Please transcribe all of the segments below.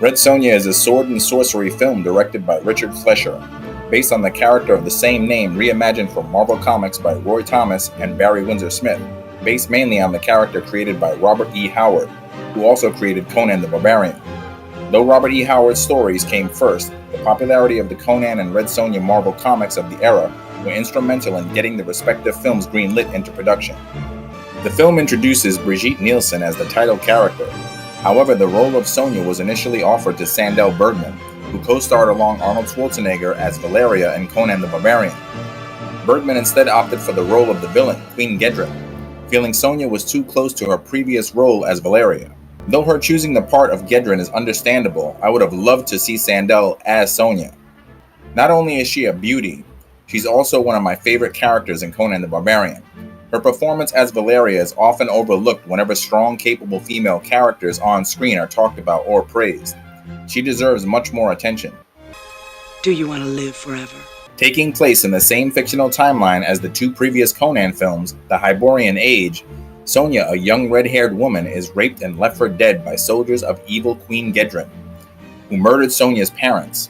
Red Sonja is a sword and sorcery film directed by Richard Fleischer, based on the character of the same name reimagined for Marvel Comics by Roy Thomas and Barry Windsor Smith, based mainly on the character created by Robert E. Howard, who also created Conan the Barbarian. Though Robert E. Howard's stories came first, the popularity of the Conan and Red Sonja Marvel Comics of the era were instrumental in getting the respective films greenlit into production. The film introduces Brigitte Nielsen as the title character. However, the role of Sonja was initially offered to Sandel Bergman, who co-starred along Arnold Schwarzenegger as Valeria in Conan the Barbarian. Bergman instead opted for the role of the villain, Queen Gedren, feeling Sonja was too close to her previous role as Valeria. Though her choosing the part of Gedren is understandable, I would have loved to see Sandel as Sonja. Not only is she a beauty, she's also one of my favorite characters in Conan the Barbarian. Her performance as Valeria is often overlooked whenever strong, capable female characters on screen are talked about or praised. She deserves much more attention. Do you want to live forever? Taking place in the same fictional timeline as the two previous Conan films, The Hyborian Age, Sonja, a young red-haired woman, is raped and left for dead by soldiers of evil Queen Gedren, who murdered Sonja's parents.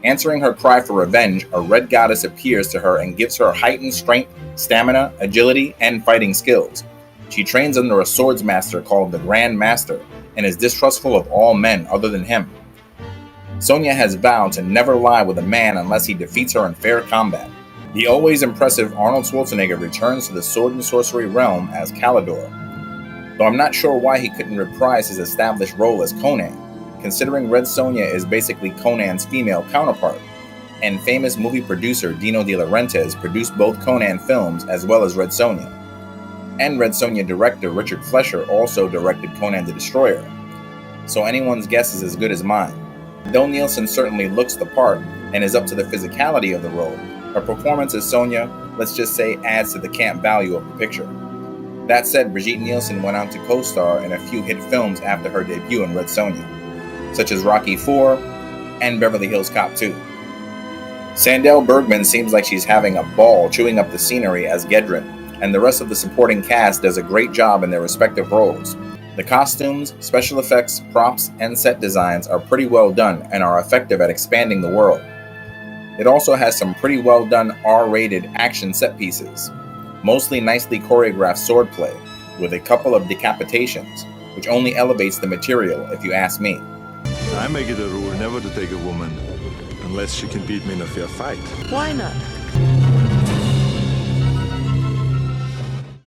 Answering her cry for revenge, a red goddess appears to her and gives her heightened strength, stamina, agility, and fighting skills. She trains under a swords master called the Grand Master and is distrustful of all men other than him. Sonja has vowed to never lie with a man unless he defeats her in fair combat. The always impressive Arnold Schwarzenegger returns to the sword and sorcery realm as Calidor, though I'm not sure why he couldn't reprise his established role as Conan, considering Red Sonja is basically Conan's female counterpart, and famous movie producer Dino De Laurentiis produced both Conan films as well as Red Sonja. And Red Sonja director Richard Fleischer also directed Conan the Destroyer, so anyone's guess is as good as mine. Though Nielsen certainly looks the part and is up to the physicality of the role, her performance as Sonja, let's just say, adds to the camp value of the picture. That said, Brigitte Nielsen went on to co-star in a few hit films after her debut in Red Sonja, such as Rocky IV and Beverly Hills Cop 2. Sandel Bergman seems like she's having a ball chewing up the scenery as Gedren, and the rest of the supporting cast does a great job in their respective roles. The costumes, special effects, props, and set designs are pretty well done and are effective at expanding the world. It also has some pretty well done R-rated action set pieces, mostly nicely choreographed swordplay, with a couple of decapitations, which only elevates the material if you ask me. I make it a rule never to take a woman unless she can beat me in a fair fight. Why not?